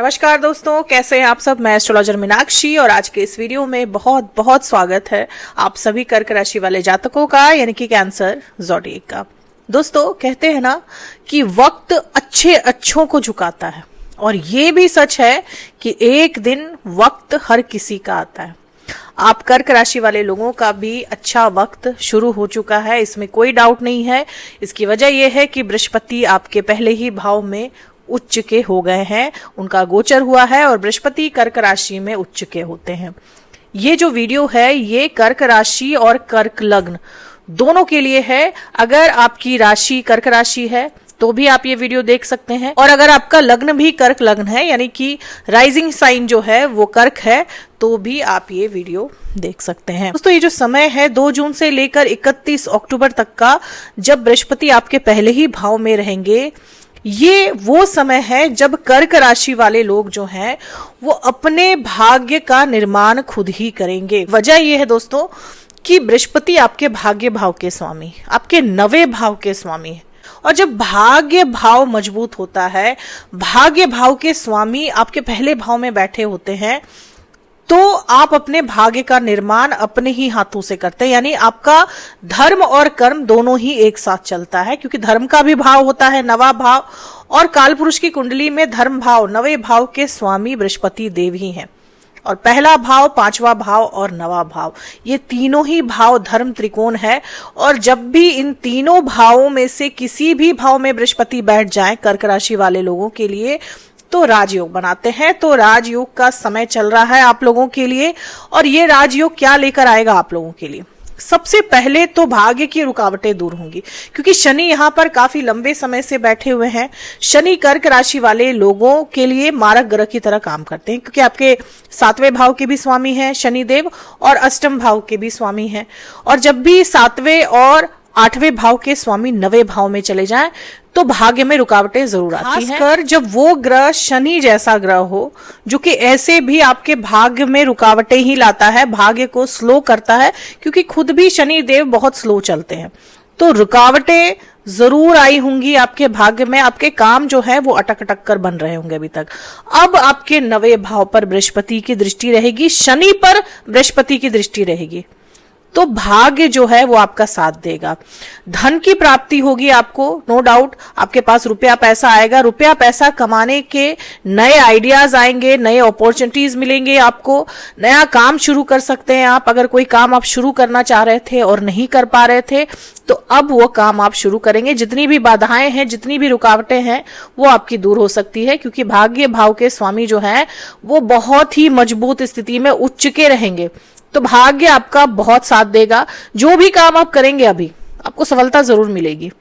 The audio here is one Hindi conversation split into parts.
नमस्कार दोस्तों, कैसे हैं आप सब। मैं एस्ट्रोलॉजर मीनाक्षी और आज के इस वीडियो में बहुत बहुत स्वागत है आप सभी कर्क राशि वाले जातकों का, यानी कि कैंसर ज़ोडिएक का। दोस्तों कहते हैं ना कि वक्त अच्छे अच्छों को झुकाता है, और ये भी सच है कि एक दिन वक्त हर किसी का आता है। आप कर्क राशि वाले लोगों का भी अच्छा वक्त शुरू हो चुका है, इसमें कोई डाउट नहीं है। इसकी वजह यह है कि बृहस्पति आपके पहले ही भाव में उच्च के हो गए हैं, उनका गोचर हुआ है और बृहस्पति कर्क राशि में उच्च के होते हैं। ये जो वीडियो है ये कर्क राशि और कर्क लग्न दोनों के लिए है। अगर आपकी राशि कर्क राशि है तो भी आप ये वीडियो देख सकते हैं, और अगर आपका लग्न भी कर्क लग्न है, यानी कि राइजिंग साइन जो है वो कर्क है, तो भी आप ये वीडियो देख सकते हैं। दोस्तों ये जो समय है 2 जून से लेकर 31 अक्टूबर तक का, जब बृहस्पति आपके पहले ही भाव में रहेंगे, ये वो समय है जब कर्क राशि वाले लोग जो हैं वो अपने भाग्य का निर्माण खुद ही करेंगे। वजह ये है दोस्तों कि बृहस्पति आपके भाग्य भाव के स्वामी, आपके 9वें भाव के स्वामी है, और जब भाग्य भाव मजबूत होता है, भाग्य भाव के स्वामी आपके पहले भाव में बैठे होते हैं, तो आप अपने भाग्य का निर्माण अपने ही हाथों से करते हैं। यानी आपका धर्म और कर्म दोनों ही एक साथ चलता है, क्योंकि धर्म का भी भाव होता है 9वां भाव, और कालपुरुष की कुंडली में धर्म भाव 9वें भाव के स्वामी बृहस्पति देव ही हैं। और पहला भाव, 5वां भाव और 9वां भाव, ये तीनों ही भाव धर्म त्रिकोण है। और जब भी इन तीनों भावों में से किसी भी भाव में बृहस्पति बैठ जाए कर्क राशि वाले लोगों के लिए, तो राजयोग बनाते हैं। तो राजयोग का समय चल रहा है आप लोगों के लिए, और ये राजयोग क्या लेकर आएगा आप लोगों के लिए। सबसे पहले तो भाग्य की रुकावटें दूर होंगी, क्योंकि शनि यहाँ पर काफी लंबे समय से बैठे हुए हैं। शनि कर्क राशि वाले लोगों के लिए मारक ग्रह की तरह काम करते हैं, क्योंकि आपके 7वें भाव के भी स्वामी हैं शनिदेव, और अष्टम भाव के भी स्वामी हैं। और जब भी 7वें और 8वें भाव के स्वामी 9वें भाव में चले जाएं, तो भाग्य में रुकावटें जरूर आती हैं। खासकर जब वो ग्रह शनि जैसा ग्रह हो, जो कि ऐसे भी आपके भाग्य में रुकावटें ही लाता है, भाग्य को स्लो करता है, क्योंकि खुद भी शनि देव बहुत स्लो चलते हैं। तो रुकावटें जरूर आई होंगी आपके भाग्य में, आपके काम जो है वो अटक अटक कर बन रहे होंगे अभी तक। अब आपके 9वें भाव पर बृहस्पति की दृष्टि रहेगी, शनि पर बृहस्पति की दृष्टि रहेगी, तो भाग्य जो है वो आपका साथ देगा। धन की प्राप्ति होगी आपको, नो डाउट। आपके पास रुपया पैसा आएगा, रुपया पैसा कमाने के नए आइडियाज आएंगे, नए अपॉर्चुनिटीज मिलेंगे आपको, नया काम शुरू कर सकते हैं आप। अगर कोई काम आप शुरू करना चाह रहे थे और नहीं कर पा रहे थे, तो अब वो काम आप शुरू करेंगे। जितनी भी बाधाएं हैं, जितनी भी रुकावटें हैं, वो आपकी दूर हो सकती है, क्योंकि भाग्य भाव के स्वामी जो हैं वो बहुत ही मजबूत स्थिति में उच्च के रहेंगे। तो भाग्य आपका बहुत साथ देगा। जो भी काम आप करेंगे अभी आपको सफलता जरूर मिलेगी।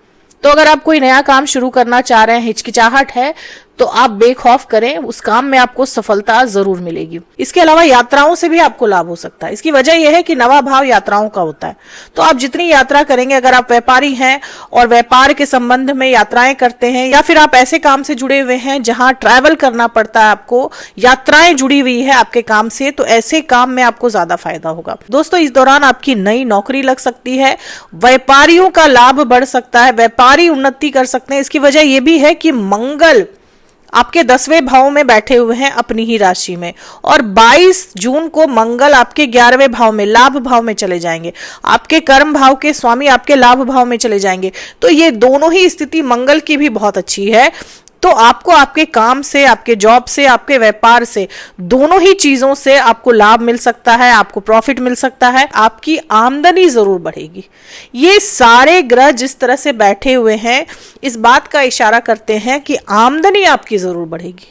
तो अगर आप कोई नया काम शुरू करना चाह रहे हैं, हिचकिचाहट है, तो आप बेखौफ करें, उस काम में आपको सफलता जरूर मिलेगी। इसके अलावा यात्राओं से भी आपको लाभ हो सकता है। इसकी वजह यह है कि 9वां भाव यात्राओं का होता है, तो आप जितनी यात्रा करेंगे, अगर आप व्यापारी हैं और व्यापार के संबंध में यात्राएं करते हैं, या फिर आप ऐसे काम से जुड़े हुए हैं जहां ट्रैवल करना पड़ता है आपको, यात्राएं जुड़ी हुई है आपके काम से, तो ऐसे काम में आपको ज्यादा फायदा होगा। दोस्तों इस दौरान आपकी नई नौकरी लग सकती है, व्यापारियों का लाभ बढ़ सकता है, व्यापारी उन्नति कर सकते हैं। इसकी वजह यह भी है कि मंगल आपके 10वें भाव में बैठे हुए हैं अपनी ही राशि में, और 22 जून को मंगल आपके 11वें भाव में, लाभ भाव में चले जाएंगे। आपके कर्म भाव के स्वामी आपके लाभ भाव में चले जाएंगे। तो ये दोनों ही स्थिति मंगल की भी बहुत अच्छी है। तो आपको आपके काम से, आपके जॉब से, आपके व्यापार से, दोनों ही चीजों से आपको लाभ मिल सकता है, आपको प्रॉफिट मिल सकता है, आपकी आमदनी जरूर बढ़ेगी। ये सारे ग्रह जिस तरह से बैठे हुए हैं, इस बात का इशारा करते हैं कि आमदनी आपकी जरूर बढ़ेगी।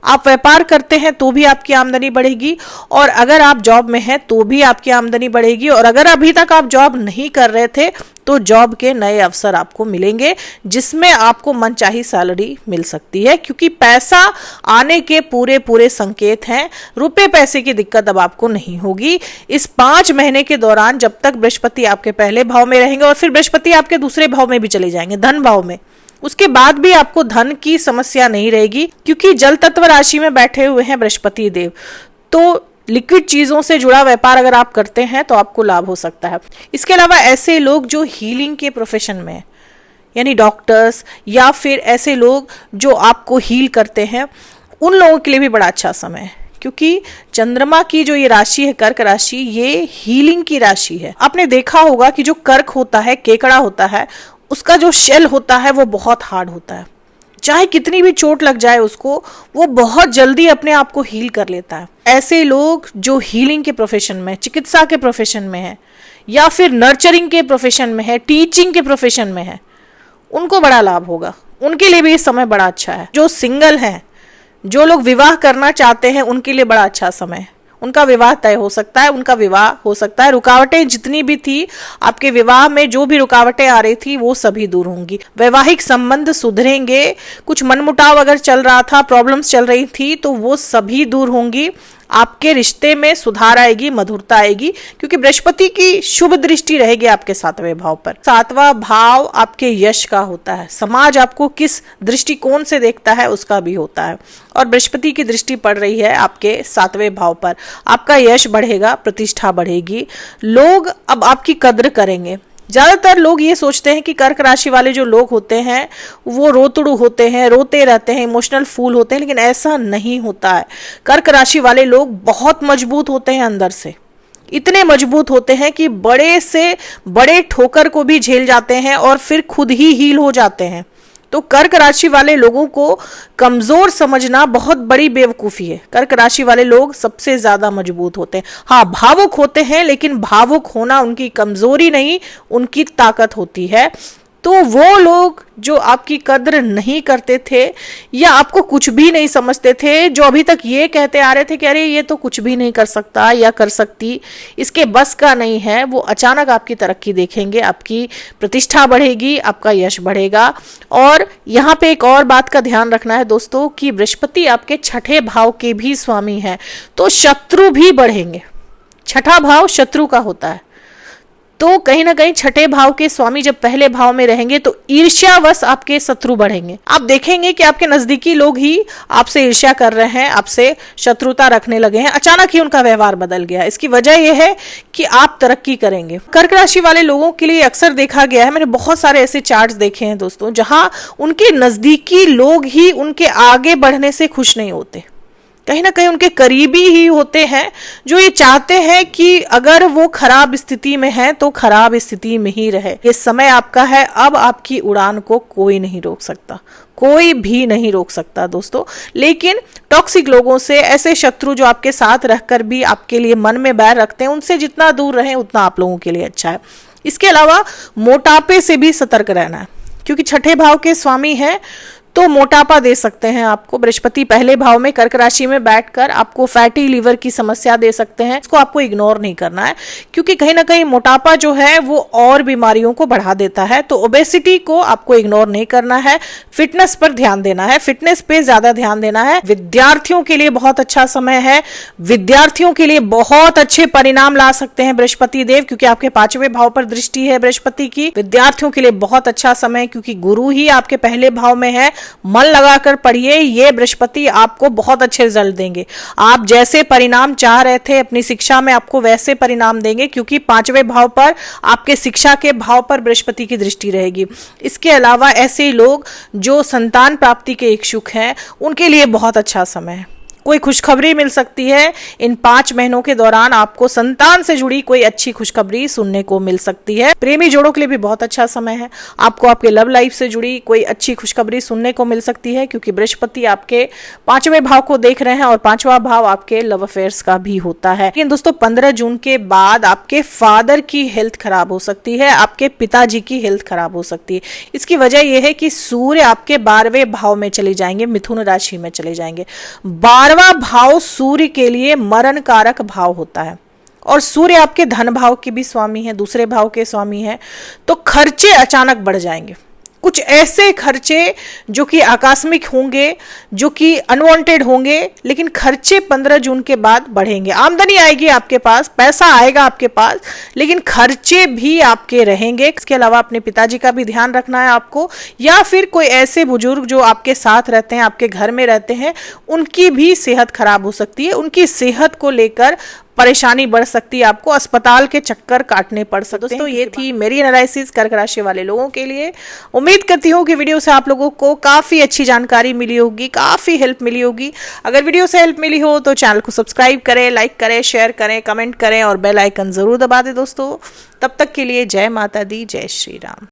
आप व्यापार करते हैं तो भी आपकी आमदनी बढ़ेगी, और अगर आप जॉब में हैं तो भी आपकी आमदनी बढ़ेगी, और अगर अभी तक आप जॉब नहीं कर रहे थे तो जॉब के नए अवसर आपको मिलेंगे, जिसमें आपको मनचाही सैलरी मिल सकती है, क्योंकि पैसा आने के पूरे पूरे संकेत हैं। रुपए पैसे की दिक्कत अब आपको नहीं होगी इस 5 महीने के दौरान, जब तक बृहस्पति आपके पहले भाव में रहेंगे, और फिर बृहस्पति आपके दूसरे भाव में भी चले जाएंगे, धन भाव में। उसके बाद भी आपको धन की समस्या नहीं रहेगी, क्योंकि जल तत्व राशि में बैठे हुए हैं बृहस्पति देव। तो लिक्विड चीजों से जुड़ा व्यापार अगर आप करते हैं तो आपको लाभ हो सकता है। इसके अलावा ऐसे लोग जो हीलिंग के प्रोफेशन में, यानी डॉक्टर्स या फिर ऐसे लोग जो आपको हील करते हैं, उन लोगों के लिए भी बड़ा अच्छा समय है, क्योंकि चंद्रमा की जो ये राशि है कर्क राशि, ये हीलिंग की राशि है। आपने देखा होगा कि जो कर्क होता है, केकड़ा होता है, उसका जो शेल होता है वो बहुत हार्ड होता है। चाहे कितनी भी चोट लग जाए उसको, वो बहुत जल्दी अपने आप को हील कर लेता है। ऐसे लोग जो हीलिंग के प्रोफेशन में, चिकित्सा के प्रोफेशन में है, या फिर नर्चरिंग के प्रोफेशन में है, टीचिंग के प्रोफेशन में है, उनको बड़ा लाभ होगा। उनके लिए भी ये समय बड़ा अच्छा है। जो सिंगल हैं, जो लोग विवाह करना चाहते हैं, उनके लिए बड़ा अच्छा समय है। उनका विवाह तय हो सकता है, उनका विवाह हो सकता है। रुकावटें जितनी भी थी आपके विवाह में, जो भी रुकावटें आ रही थी, वो सभी दूर होंगी। वैवाहिक संबंध सुधरेंगे। कुछ मनमुटाव अगर चल रहा था, प्रॉब्लम्स चल रही थी, तो वो सभी दूर होंगी। आपके रिश्ते में सुधार आएगी, मधुरता आएगी, क्योंकि बृहस्पति की शुभ दृष्टि रहेगी आपके 7वें भाव पर। 7वां भाव आपके यश का होता है। समाज आपको किस दृष्टिकोण से देखता है उसका भी होता है, और बृहस्पति की दृष्टि पड़ रही है आपके 7वें भाव पर। आपका यश बढ़ेगा, प्रतिष्ठा बढ़ेगी, लोग अब आपकी कद्र करेंगे। ज्यादातर लोग ये सोचते हैं कि कर्क राशि वाले जो लोग होते हैं वो रोतड़ू होते हैं, रोते रहते हैं, इमोशनल फूल होते हैं, लेकिन ऐसा नहीं होता है। कर्क राशि वाले लोग बहुत मजबूत होते हैं अंदर से। इतने मजबूत होते हैं कि बड़े से बड़े ठोकर को भी झेल जाते हैं और फिर खुद ही हील हो जाते हैं। तो कर्क राशि वाले लोगों को कमजोर समझना बहुत बड़ी बेवकूफी है। कर्क राशि वाले लोग सबसे ज्यादा मजबूत होते हैं। हाँ, भावुक होते हैं, लेकिन भावुक होना उनकी कमजोरी नहीं, उनकी ताकत होती है। तो वो लोग जो आपकी कद्र नहीं करते थे या आपको कुछ भी नहीं समझते थे, जो अभी तक ये कहते आ रहे थे कि अरे ये तो कुछ भी नहीं कर सकता या कर सकती, इसके बस का नहीं है, वो अचानक आपकी तरक्की देखेंगे, आपकी प्रतिष्ठा बढ़ेगी, आपका यश बढ़ेगा। और यहाँ पे एक और बात का ध्यान रखना है दोस्तों कि बृहस्पति आपके 6ठे भाव के भी स्वामी हैं, तो शत्रु भी बढ़ेंगे। 6ठा भाव शत्रु का होता है, तो कहीं ना कहीं 6ठे भाव के स्वामी जब पहले भाव में रहेंगे तो ईर्ष्यावश आपके शत्रु बढ़ेंगे। आप देखेंगे कि आपके नजदीकी लोग ही आपसे ईर्ष्या कर रहे हैं, आपसे शत्रुता रखने लगे हैं, अचानक ही उनका व्यवहार बदल गया। इसकी वजह यह है कि आप तरक्की करेंगे। कर्क राशि वाले लोगों के लिए अक्सर देखा गया है, मैंने बहुत सारे ऐसे चार्ट्स देखे हैं दोस्तों, जहां उनके नजदीकी लोग ही उनके आगे बढ़ने से खुश नहीं होते। कहीं ना कहीं उनके करीबी ही होते हैं जो ये चाहते हैं कि अगर वो खराब स्थिति में है तो खराब स्थिति में ही रहे। ये समय आपका है, अब आपकी उड़ान को कोई नहीं रोक सकता, कोई भी नहीं रोक सकता दोस्तों। लेकिन टॉक्सिक लोगों से, ऐसे शत्रु जो आपके साथ रहकर भी आपके लिए मन में बैर रखते हैं, उनसे जितना दूर रहें उतना आप लोगों के लिए अच्छा है। इसके अलावा मोटापे से भी सतर्क रहना है, क्योंकि 6ठे भाव के स्वामी हैं, तो मोटापा दे सकते हैं आपको। बृहस्पति पहले भाव में कर्क राशि में बैठकर आपको फैटी लीवर की समस्या दे सकते हैं। इसको आपको इग्नोर नहीं करना है, क्योंकि कहीं ना कहीं मोटापा जो है वो और बीमारियों को बढ़ा देता है। तो ओबेसिटी को आपको इग्नोर नहीं करना है, फिटनेस पर ध्यान देना है, फिटनेस पे ज्यादा ध्यान देना है। विद्यार्थियों के लिए बहुत अच्छा समय है, विद्यार्थियों के लिए बहुत अच्छे परिणाम ला सकते हैं बृहस्पति देव, क्योंकि आपके 5वें भाव पर दृष्टि है बृहस्पति की। विद्यार्थियों के लिए बहुत अच्छा समय, क्योंकि गुरु ही आपके पहले भाव में है। मन लगाकर पढ़िए, ये बृहस्पति आपको बहुत अच्छे रिजल्ट देंगे। आप जैसे परिणाम चाह रहे थे अपनी शिक्षा में, आपको वैसे परिणाम देंगे, क्योंकि 5वें भाव पर आपके शिक्षा के भाव पर बृहस्पति की दृष्टि रहेगी। इसके अलावा ऐसे लोग जो संतान प्राप्ति के इच्छुक हैं, उनके लिए बहुत अच्छा समय है। कोई खुशखबरी मिल सकती है इन 5 महीनों के दौरान, आपको संतान से जुड़ी कोई अच्छी खुशखबरी सुनने को मिल सकती है। प्रेमी जोड़ों के लिए भी बहुत अच्छा समय है, आपको आपके लव लाइफ से जुड़ी कोई अच्छी खुशखबरी सुनने को मिल सकती है, क्योंकि बृहस्पति आपके 5वें भाव को देख रहे हैं और 5वां भाव आपके लव अफेयर्स का भी होता है। लेकिन दोस्तों 15 जून के बाद आपके फादर की हेल्थ खराब हो सकती है, आपके पिताजी की हेल्थ खराब हो सकती है। इसकी वजह यह है कि सूर्य आपके 12वें भाव में चले जाएंगे, मिथुन राशि में चले जाएंगे। 12वां भाव सूर्य के लिए मरण कारक भाव होता है, और सूर्य आपके धन भाव के भी स्वामी है, दूसरे भाव के स्वामी है। तो खर्चे अचानक बढ़ जाएंगे, कुछ ऐसे खर्चे जो कि आकस्मिक होंगे, जो कि अनवांटेड होंगे, लेकिन खर्चे 15 जून के बाद बढ़ेंगे। आमदनी आएगी आपके पास, पैसा आएगा आपके पास, लेकिन खर्चे भी आपके रहेंगे। इसके अलावा अपने पिताजी का भी ध्यान रखना है आपको, या फिर कोई ऐसे बुजुर्ग जो आपके साथ रहते हैं, आपके घर में रहते हैं, उनकी भी सेहत खराब हो सकती है। उनकी सेहत को लेकर परेशानी बढ़ सकती है, आपको अस्पताल के चक्कर काटने पड़ सकते हैं। दोस्तों ये थी मेरी एनालिसिस कर्क राशि वाले लोगों के लिए। उम्मीद करती हूँ कि वीडियो से आप लोगों को काफी अच्छी जानकारी मिली होगी, काफी हेल्प मिली होगी। अगर वीडियो से हेल्प मिली हो तो चैनल को सब्सक्राइब करें, लाइक करें, शेयर करें, कमेंट करें और बेल आइकन जरूर दबा दें दोस्तों। तब तक के लिए जय माता दी, जय श्री राम।